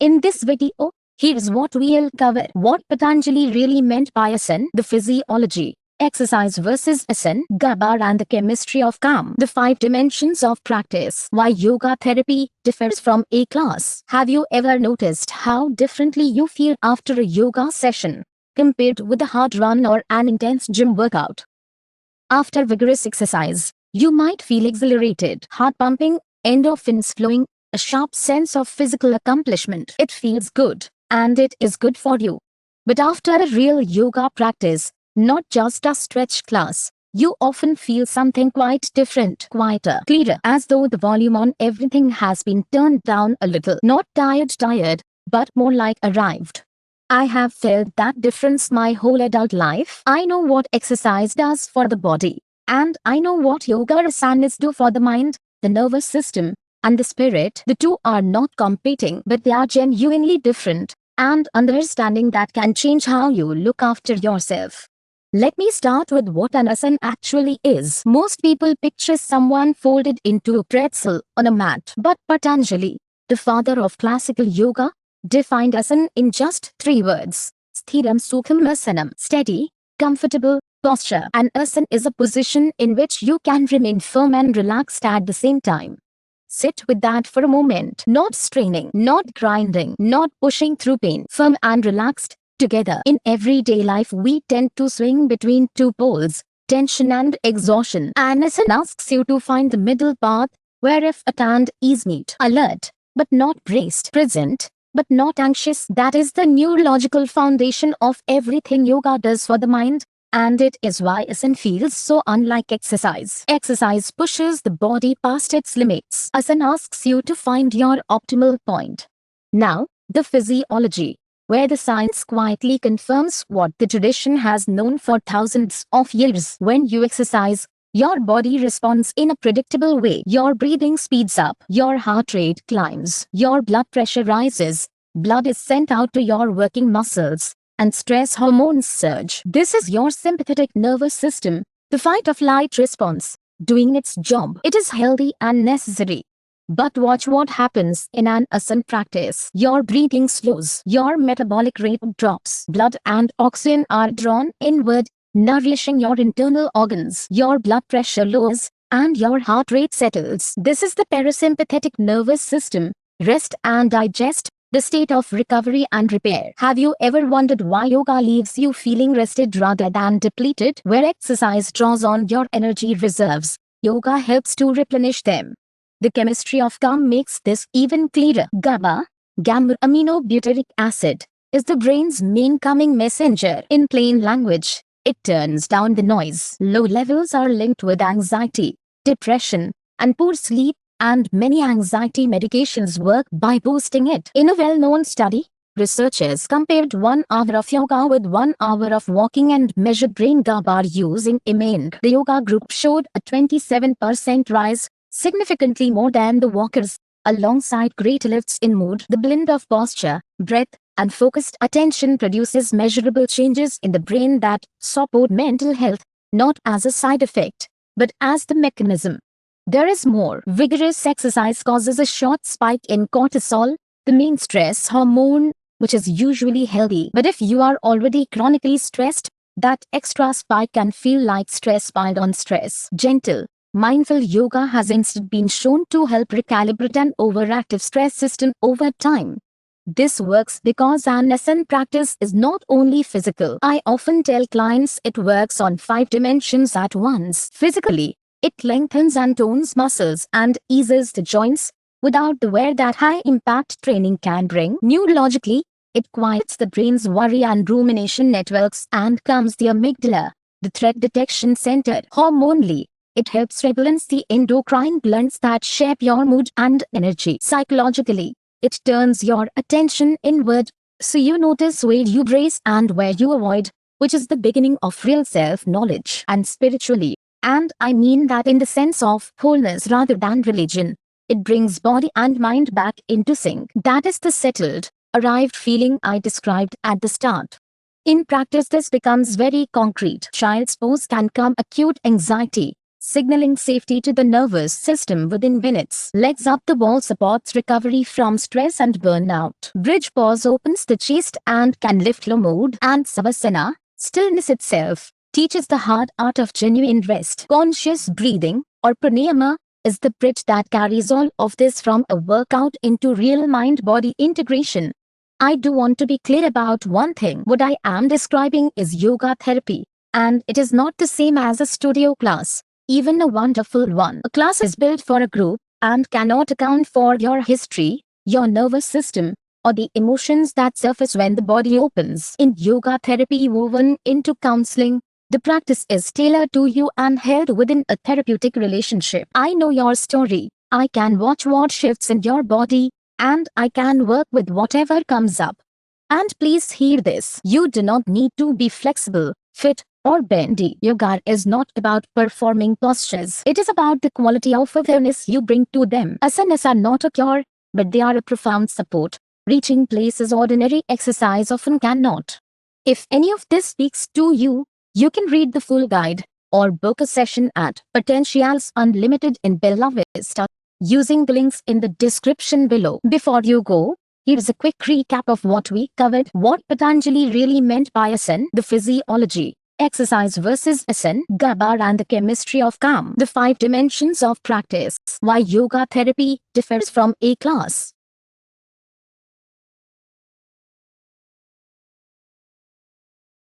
In this video, here's what we'll cover: what Patanjali really meant by asana, the physiology, exercise versus asana, GABA, and the chemistry of calm, the 5 dimensions of practice, why yoga therapy differs from a class. Have you ever noticed how differently you feel after a yoga session compared with a hard run or an intense gym workout? After vigorous exercise, you might feel exhilarated, heart pumping, endorphins flowing, a sharp sense of physical accomplishment. It feels good, and it is good for you. But after a real yoga practice, not just a stretch class, you often feel something quite different, quieter, clearer, as though the volume on everything has been turned down a little. Not tired, but more like arrived. I have felt that difference my whole adult life. I know what exercise does for the body, and I know what yoga asanas do for the mind, the nervous system, and the spirit. The two are not competing, but they are genuinely different, and understanding that can change how you look after yourself. Let me start with what an asana actually is. Most people picture someone folded into a pretzel on a mat, but Patanjali, the father of classical yoga, defined asana in just 3 words: Sthiram Sukham Asanam, steady, comfortable posture. An asana is a position in which you can remain firm and relaxed at the same time. Sit with that for a moment. Not straining, not grinding, not pushing through pain. Firm and relaxed together. In everyday life, we tend to swing between 2 poles, tension and exhaustion. An asana asks you to find the middle path, where if at and ease meet. Alert, but not braced. Present, but not anxious. That is the neurological foundation of everything yoga does for the mind. And it is why asana feels so unlike exercise. Exercise pushes the body past its limits. Asana asks you to find your optimal point. Now, the physiology, where the science quietly confirms what the tradition has known for thousands of years. When you exercise, your body responds in a predictable way. Your breathing speeds up, your heart rate climbs, your blood pressure rises, blood is sent out to your working muscles, and stress hormones surge. This is your sympathetic nervous system, the fight-or-flight response, doing its job. It is healthy and necessary. But watch what happens in an asana practice. Your breathing slows, your metabolic rate drops, blood and oxygen are drawn inward, nourishing your internal organs. Your blood pressure lowers, and your heart rate settles. This is the parasympathetic nervous system, rest and digest, the state of recovery and repair. Have you ever wondered why yoga leaves you feeling rested rather than depleted? Where exercise draws on your energy reserves, yoga helps to replenish them. The chemistry of calm makes this even clearer. GABA, gamma-aminobutyric acid, is the brain's main calming messenger. In plain language, it turns down the noise. Low levels are linked with anxiety, depression, and poor sleep, and many anxiety medications work by boosting it. In a well-known study, researchers compared 1 hour of yoga with 1 hour of walking and measured brain GABA using imaging. The yoga group showed a 27% rise, significantly more than the walkers. Alongside great lifts in mood, the blend of posture, breath, and focused attention produces measurable changes in the brain that support mental health, not as a side effect, but as the mechanism. There is more. Vigorous exercise causes a short spike in cortisol, the main stress hormone, which is usually healthy. But if you are already chronically stressed, that extra spike can feel like stress piled on stress. Gentle, mindful yoga has instead been shown to help recalibrate an overactive stress system over time. This works because an asana practice is not only physical. I often tell clients it works on 5 dimensions at once. Physically, it lengthens and tones muscles and eases the joints without the wear that high-impact training can bring. Neurologically, it quiets the brain's worry and rumination networks and calms the amygdala, the threat detection center. Hormonally, it helps regulate the endocrine glands that shape your mood and energy. Psychologically, it turns your attention inward, so you notice where you brace and where you avoid, which is the beginning of real self-knowledge. And spiritually, and I mean that in the sense of wholeness rather than religion, it brings body and mind back into sync. That is the settled, arrived feeling I described at the start. In practice, this becomes very concrete. Child's pose can calm acute anxiety, signaling safety to the nervous system within minutes. Legs up the wall supports recovery from stress and burnout. Bridge pose opens the chest and can lift low mood. And Savasana, stillness itself, teaches the hard art of genuine rest. Conscious breathing, or pranayama, is the bridge that carries all of this from a workout into real mind-body integration. I do want to be clear about one thing. What I am describing is yoga therapy, and it is not the same as a studio class, even a wonderful one. A class is built for a group and cannot account for your history, your nervous system, or the emotions that surface when the body opens. In yoga therapy woven into counseling, the practice is tailored to you and held within a therapeutic relationship. I know your story. I can watch what shifts in your body, and I can work with whatever comes up. And please hear this. You do not need to be flexible, fit, or bendy. Yoga is not about performing postures. It is about the quality of awareness you bring to them. Asanas are not a cure, but they are a profound support, reaching places ordinary exercise often cannot. If any of this speaks to you, you can read the full guide or book a session at Potentials Unlimited in Bella Vista using the links in the description below. Before you go, here's a quick recap of what we covered. What Patanjali really meant by asana, the physiology, exercise versus asana, GABA and the chemistry of calm, the 5 dimensions of practice, why yoga therapy differs from a class,